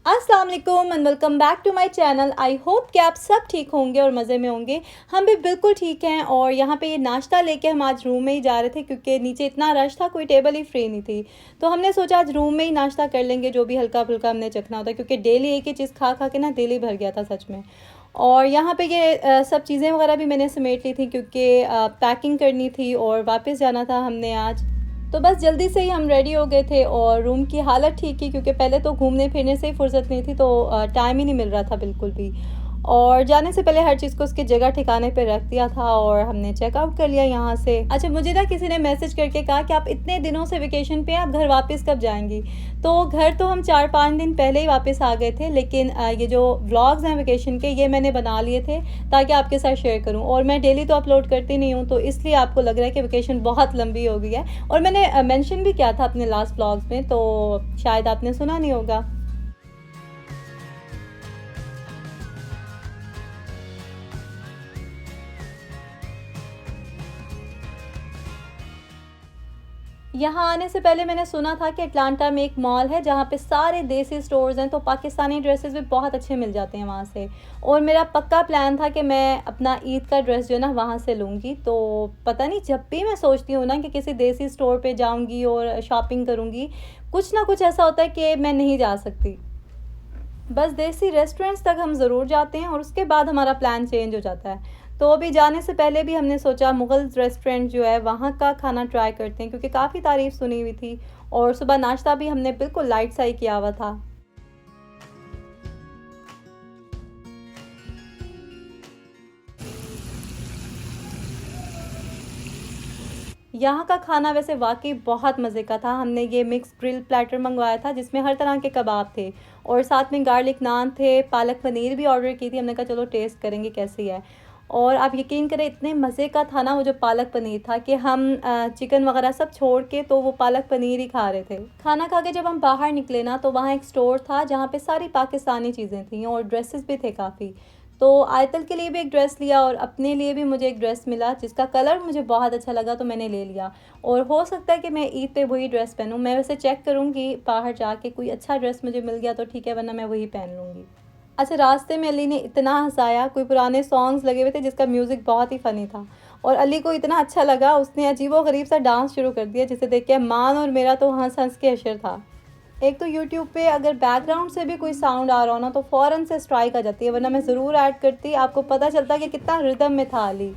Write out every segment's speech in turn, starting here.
अस्सलाम वालेकुम and welcome back to my channel. I hope कि आप सब ठीक होंगे और मज़े में होंगे। हम भी बिल्कुल ठीक हैं। और यहाँ पे ये नाश्ता लेके हम आज रूम में ही जा रहे थे क्योंकि नीचे इतना रश था, कोई टेबल ही फ्री नहीं थी। तो हमने सोचा आज रूम में ही नाश्ता कर लेंगे, जो भी हल्का फुल्का हमने चखना होता है, क्योंकि डेली एक ही चीज़ खा खा के ना दिल ही भर गया था सच में। और यहाँ पे ये सब चीज़ें वगैरह भी मैंने समेट ली थी क्योंकि पैकिंग करनी थी और वापस जाना था हमने आज। तो बस जल्दी से ही हम रेडी हो गए थे और रूम की हालत ठीक ही, क्योंकि पहले तो घूमने फिरने से ही फुर्सत नहीं थी, तो टाइम ही नहीं मिल रहा था बिल्कुल भी। और जाने से पहले हर चीज़ को उसकी जगह ठिकाने पे रख दिया था और हमने चेकआउट कर लिया यहाँ से। अच्छा, मुझे ना किसी ने मैसेज करके कहा कि आप इतने दिनों से वेकेशन पे हैं, आप घर वापस कब जाएंगी। तो घर तो हम 4-5 दिन पहले ही वापस आ गए थे, लेकिन ये जो व्लॉग्स हैं वेकेशन के, ये मैंने बना लिए थे ताकि आपके साथ शेयर करूं। और मैं डेली तो अपलोड करती नहीं हूं, तो इसलिए आपको लग रहा है कि वेकेशन बहुत लंबी हो गई है। और मैंने मेंशन भी किया था अपने लास्ट व्लॉग्स में, तो शायद आपने सुना नहीं होगा। यहाँ आने से पहले मैंने सुना था कि अटलांटा में एक मॉल है जहाँ पे सारे देसी स्टोर्स हैं, तो पाकिस्तानी ड्रेसेस भी बहुत अच्छे मिल जाते हैं वहाँ से। और मेरा पक्का प्लान था कि मैं अपना ईद का ड्रेस जो है ना वहाँ से लूँगी। तो पता नहीं, जब भी मैं सोचती हूँ ना कि किसी देसी स्टोर पे जाऊँगी और शॉपिंग करूँगी, कुछ ना कुछ ऐसा होता है कि मैं नहीं जा सकती। बस देसी रेस्टोरेंट्स तक हम ज़रूर जाते हैं और उसके बाद हमारा प्लान चेंज हो जाता है। तो अभी जाने से पहले भी हमने सोचा मुग़ल रेस्टोरेंट जो है वहाँ का खाना ट्राई करते हैं, क्योंकि काफ़ी तारीफ़ सुनी हुई थी। और सुबह नाश्ता भी हमने बिल्कुल लाइट सा ही किया हुआ था। यहाँ का खाना वैसे वाक़ई बहुत मज़े का था। हमने ये मिक्स ग्रिल प्लेटर मंगवाया था जिसमें हर तरह के कबाब थे और साथ में गार्लिक नान थे, पालक पनीर भी ऑर्डर की थी। हमने कहा चलो टेस्ट करेंगे कैसी है। और आप यकीन करें, इतने मज़े का था ना वो जो पालक पनीर था कि हम चिकन वग़ैरह सब छोड़ के तो वो पालक पनीर ही खा रहे थे। खाना खा के जब हम बाहर निकले ना, तो वहाँ एक स्टोर था जहाँ पे सारी पाकिस्तानी चीज़ें थीं और ड्रेसेस भी थे काफ़ी। तो आयतल के लिए भी एक ड्रेस लिया और अपने लिए भी मुझे एक ड्रेस मिला जिसका कलर मुझे बहुत अच्छा लगा, तो मैंने ले लिया। और हो सकता है कि मैं ईद पे वही ड्रेस पहनूँ। मैं वैसे चेक करूँगी बाहर जाके, कोई अच्छा ड्रेस मुझे मिल गया तो ठीक है, वरना मैं वही पहन लूँगी। अच्छा, रास्ते में अली ने इतना हँसाया, कोई पुराने सॉन्ग्स लगे हुए थे जिसका म्यूज़िक बहुत ही फ़नी था। और अली को इतना अच्छा लगा, उसने अजीबो-गरीब सा डांस शुरू कर दिया जिसे देख के मान और मेरा तो हँस-हँस के अशर था। एक तो यूट्यूब पे अगर बैकग्राउंड से भी कोई साउंड आ रहा हो ना, तो फ़ौरन से स्ट्राइक आ जाती है, वरना मैं ज़रूर ऐड करती, आपको पता चलता कि कितना रिदम में था अली।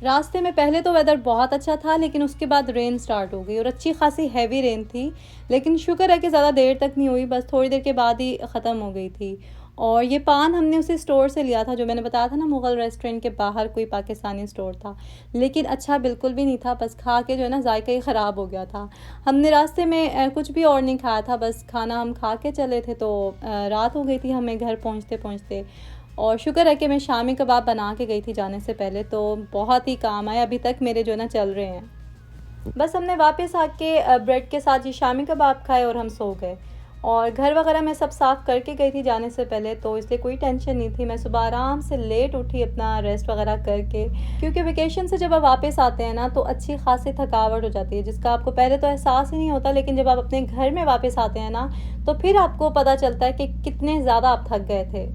रास्ते में पहले तो वेदर बहुत अच्छा था, लेकिन उसके बाद रेन स्टार्ट हो गई और अच्छी खासी हैवी रेन थी। लेकिन शुक्र है कि ज़्यादा देर तक नहीं हुई, बस थोड़ी देर के बाद ही ख़त्म हो गई थी। और ये पान हमने उसी स्टोर से लिया था जो मैंने बताया था ना, मुग़ल रेस्टोरेंट के बाहर कोई पाकिस्तानी स्टोर था। लेकिन अच्छा बिल्कुल भी नहीं था, बस खा के जो है ना जायका ही ख़राब हो गया था। हमने रास्ते में कुछ भी और नहीं खाया था, बस खाना हम खा के चले थे, तो रात हो गई थी हमें घर पहुँचते पहुँचते। और शुक्र है कि मैं शामी कबाब बना के गई थी जाने से पहले, तो बहुत ही काम आए, अभी तक मेरे जो है ना चल रहे हैं। बस हमने वापस आके ब्रेड के साथ ये शामी कबाब खाए और हम सो गए। और घर वगैरह मैं सब साफ़ करके गई थी जाने से पहले, तो इसलिए कोई टेंशन नहीं थी। मैं सुबह आराम से लेट उठी अपना रेस्ट वगैरह करके, क्योंकि वेकेशन से जब आप वापस आते हैं ना, तो अच्छी खासी थकावट हो जाती है जिसका आपको पहले तो एहसास ही नहीं होता, लेकिन जब आप अपने घर में वापस आते हैं ना, तो फिर आपको पता चलता है कि कितने ज़्यादा आप थक गए थे।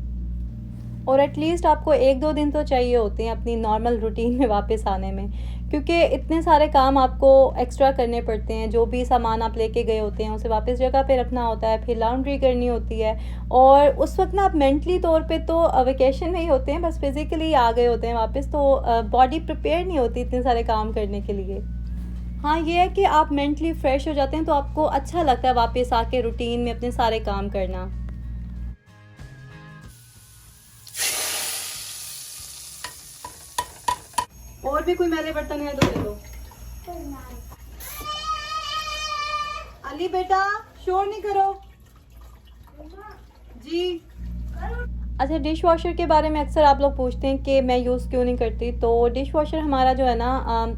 और एटलीस्ट आपको 1-2 दिन तो चाहिए होते हैं अपनी नॉर्मल रूटीन में वापस आने में, क्योंकि इतने सारे काम आपको एक्स्ट्रा करने पड़ते हैं। जो भी सामान आप लेके गए होते हैं उसे वापस जगह पे रखना होता है, फिर लॉन्ड्री करनी होती है। और उस वक्त ना आप मेंटली तौर पे तो वेकेशन में ही होते हैं, बस फिज़िकली आ गए होते हैं वापस, तो बॉडी प्रिपेयर नहीं होती इतने सारे काम करने के लिए। हाँ, ये है कि आप मेंटली फ्रेश हो जाते हैं, तो आपको अच्छा लगता है वापस आके रूटीन में अपने सारे काम करना। और भी कोई मैले बर्तन है तो दे दो। अली बेटा, शोर नहीं करो जी। अच्छा, डिश वॉशर के बारे में अक्सर आप लोग पूछते हैं कि मैं यूज़ क्यों नहीं करती। तो डिश वॉशर हमारा जो है ना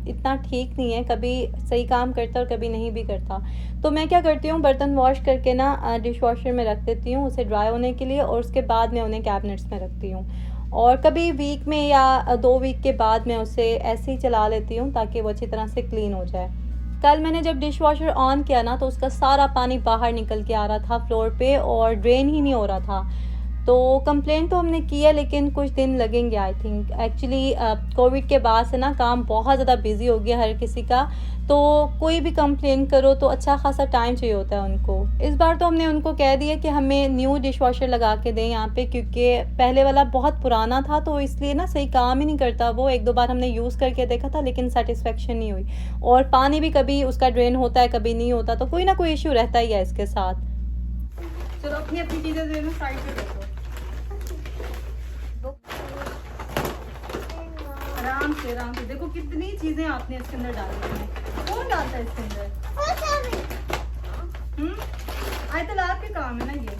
इतना ठीक नहीं है, कभी सही काम करता है और कभी नहीं भी करता। तो मैं क्या करती हूँ, बर्तन वॉश करके ना डिश वॉशर में रख देती हूँ उसे ड्राई होने के लिए, और उसके बाद मैं उन्हें कैबिनेट्स में रखती हूँ। और कभी वीक में या 2 वीक के बाद मैं उसे ऐसे ही चला लेती हूँ ताकि वो अच्छी तरह से क्लीन हो जाए। कल मैंने जब डिश वॉशर ऑन किया ना, तो उसका सारा पानी बाहर निकल के आ रहा था फ्लोर पे, और ड्रेन ही नहीं हो रहा था। तो कंप्लेंट तो हमने की है, लेकिन कुछ दिन लगेंगे आई थिंक। एक्चुअली कोविड के बाद से ना काम बहुत ज़्यादा बिजी हो गया हर किसी का, तो कोई भी कंप्लेंट करो तो अच्छा खासा टाइम चाहिए होता है उनको। इस बार तो हमने उनको कह दिया कि हमें न्यू डिश वॉशर लगा के दें यहाँ पे, क्योंकि पहले वाला बहुत पुराना था, तो इसलिए ना सही काम ही नहीं करता वो। 1-2 बार हमने यूज़ करके देखा था, लेकिन सेटिस्फेक्शन नहीं हुई, और पानी भी कभी उसका ड्रेन होता है कभी नहीं होता, तो कोई ना कोई इशू रहता ही है इसके साथ। चलो अपनी अपनी चीज़ें जो है ना साइड पे रखो, आराम से आराम से। देखो कितनी चीजें आपने इसके अंदर डाली हैं। कौन डालता है इसके अंदर? आयतल आपके काम है ना ये।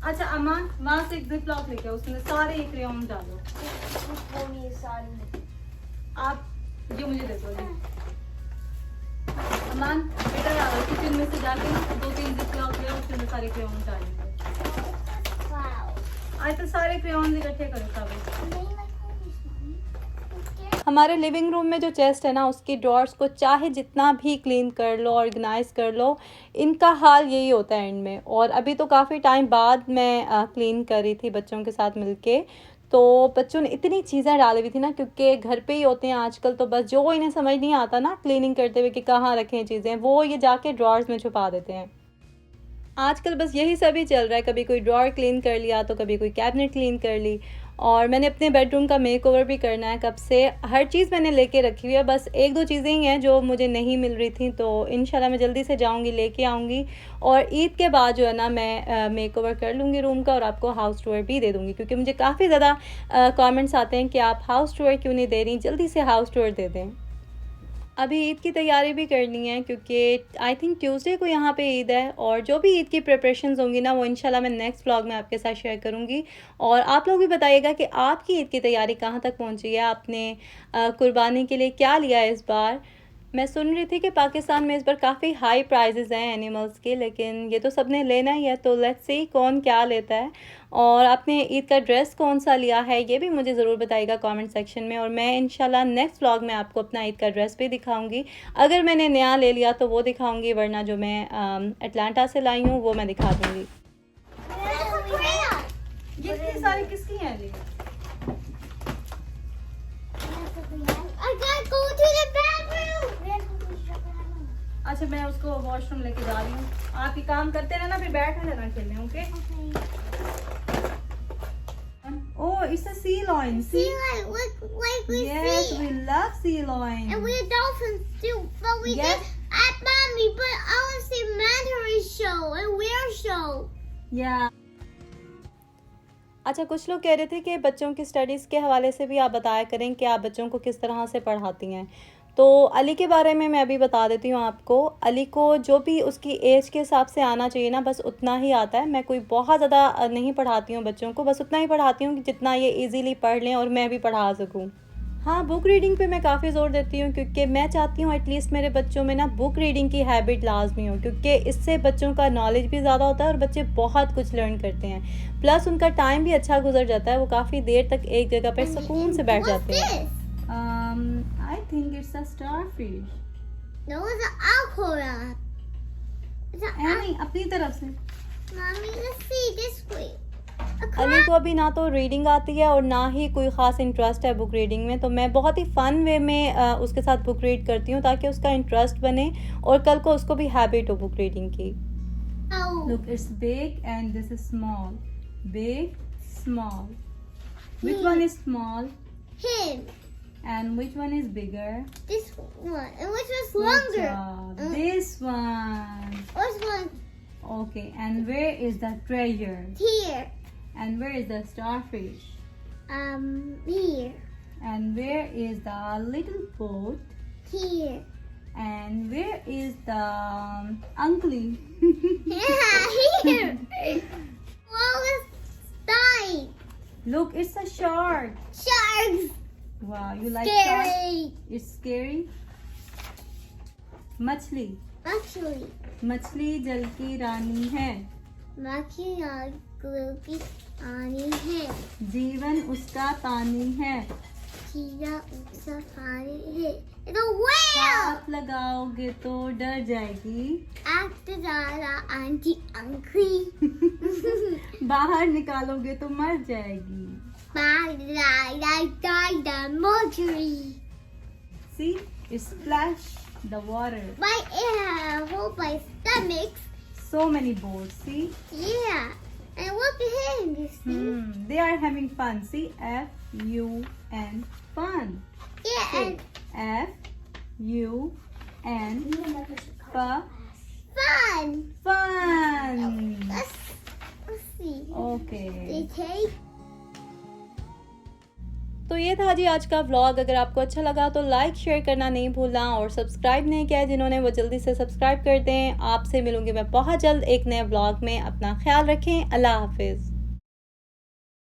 अच्छा अमान, वहां से एक जिप लॉक लेके उसमें सारे क्रेयॉन डालो। आप ये मुझे देखो जी। अमान बेटा किचन में से जाके 2-3 जिप लॉक ले, उसके अंदर सारे क्रेयॉन डालेंगे। आज तो सारे क्रेयॉन्स इकट्ठे करो सब। हमारे लिविंग रूम में जो चेस्ट है ना, उसकी ड्रॉर्स को चाहे जितना भी क्लीन कर लो, ऑर्गेनाइज कर लो, इनका हाल यही होता है एंड में। और अभी तो काफ़ी टाइम बाद मैं क्लीन कर रही थी बच्चों के साथ मिलके, तो बच्चों ने इतनी चीज़ें डाली हुई थी ना, क्योंकि घर पे ही होते हैं आजकल, तो बस जो इन्हें समझ नहीं आता ना क्लीनिंग करते हुए कि कहाँ रखें चीज़ें, वो ये जाके ड्रॉर्स में छुपा देते हैं। आजकल बस यही सब ही चल रहा है, कभी कोई ड्रॉअर क्लीन कर लिया तो कभी कोई कैबिनेट क्लीन कर ली। और मैंने अपने बेडरूम का मेकओवर भी करना है कब से, हर चीज़ मैंने लेके रखी हुई है, बस 1-2 चीज़ें ही हैं जो मुझे नहीं मिल रही थी, तो इंशाल्लाह मैं जल्दी से जाऊंगी लेके आऊँगी। और ईद के बाद जो है ना मैं मेकओवर कर लूँगी रूम का, और आपको हाउस टूर भी दे दूँगी, क्योंकि मुझे काफ़ी ज़्यादा कमेंट्स आते हैं कि आप हाउस टूर क्यों नहीं दे रही, जल्दी से हाउस टूर दे दें। अभी ईद की तैयारी भी करनी है, क्योंकि आई थिंक ट्यूसडे को यहाँ पे ईद है, और जो भी ईद की प्रिपरेशंस होंगी ना, वो इंशाल्लाह मैं नेक्स्ट व्लॉग में आपके साथ शेयर करूँगी। और आप लोग भी बताइएगा कि आपकी ईद की तैयारी कहाँ तक पहुँची है, आपने कुर्बानी के लिए क्या लिया है इस बार। मैं सुन रही थी कि पाकिस्तान में इस बार काफ़ी हाई प्राइजेज़ हैं एनिमल्स के, लेकिन ये तो सबने लेना ही है, तो लेट्स सी कौन क्या लेता है। और आपने ईद का ड्रेस कौन सा लिया है, ये भी मुझे ज़रूर बताइएगा कमेंट सेक्शन में, और मैं इंशाल्लाह नेक्स्ट व्लॉग में आपको अपना ईद का ड्रेस भी दिखाऊंगी। अगर मैंने नया ले लिया तो वो दिखाऊंगी, वरना जो मैं अटलांटा से लाई हूँ वो मैं दिखा दूँगी। ये इतनी सारी किसकी हैं जी? अच्छा मैं उसको वॉशरूम लेके जा रही हूँ, आप ही काम करते रहना, फिर बैठे रहना खेलने। Okay. Oh, it's a sea lion. See? Sea lion, like we Yes, see. we love sea lion. And we have dolphins too. But we Yes. did at Mommy, but I want to see Mandarin show and Weir show. Yeah. अच्छा, कुछ लोग कह रहे थे कि बच्चों की studies के हवाले से भी आप बताया करें कि आप बच्चों को किस तरह से पढ़ाती हैं। तो अली के बारे में मैं अभी बता देती हूँ आपको। अली को जो भी उसकी एज के हिसाब से आना चाहिए ना, बस उतना ही आता है। मैं कोई बहुत ज़्यादा नहीं पढ़ाती हूँ बच्चों को, बस उतना ही पढ़ाती हूँ कि जितना ये इजीली पढ़ लें और मैं भी पढ़ा सकूँ। हाँ, बुक रीडिंग पे मैं काफ़ी ज़ोर देती हूँ, क्योंकि मैं चाहती हूँ एटलीस्ट मेरे बच्चों में ना बुक रीडिंग की हैबिट लाजमी हो, क्योंकि इससे बच्चों का नॉलेज भी ज़्यादा होता है और बच्चे बहुत कुछ लर्न करते हैं। प्लस उनका टाइम भी अच्छा गुजर जाता है, वो काफ़ी देर तक एक जगह पर सुकून से बैठ जाते हैं। I think it's a starfish. No, it's an aquarium. नहीं, अपनी तरफ से। Mommy, let's see this way. Ali को अभी ना तो रीडिंग आती है और ना ही कोई ख़ास इंटरेस्ट है बुक रीडिंग में, तो मैं बहुत ही फ़न वे में उसके साथ बुक रीड करती हूँ ताकि उसका इंटरेस्ट बने और कल को उसको भी हैबिट हो बुक रीडिंग की। Oh. Look, it's big and this is small. Big, small. Which one is small Him. and which one is bigger? This one. And which one's Good longer? job. This one. Which one? Okay, and where is the treasure? Here. And where is the starfish? Here. And where is the little boat? Here. And where is the uncle? Yeah, here. Look, it's a shark. Sharks. Wow, you like sharks? Scary. It's scary. मछली Actually, मछली जल की रानी है, मक्खी की आनी है, जीवन उसका पानी है, कीड़ा उसका पानी है. It's a whale. हाथ लगाओगे तो डर जाएगी, After that, auntie, uncle. बाहर निकालोगे तो मर जाएगी. Die, the mercury. See, it splash the water. My air, hold my stomach. So many boats. See, Yeah. And look at him, you see? they are having fun. See, F-U-N, fun. Yeah, and F-U-N, F, fun. fun. Let's see. Okay. Okay. तो ये था जी आज का vlog. अगर आपको अच्छा लगा तो लाइक शेयर करना नहीं भूलना और सब्सक्राइब नहीं किया है जिन्होंने वो जल्दी से सब्सक्राइब कर दें. आपसे मिलूंगी मैं बहुत जल्द एक नए व्लॉग में. अपना ख्याल रखें. अल्लाह हाफिज़.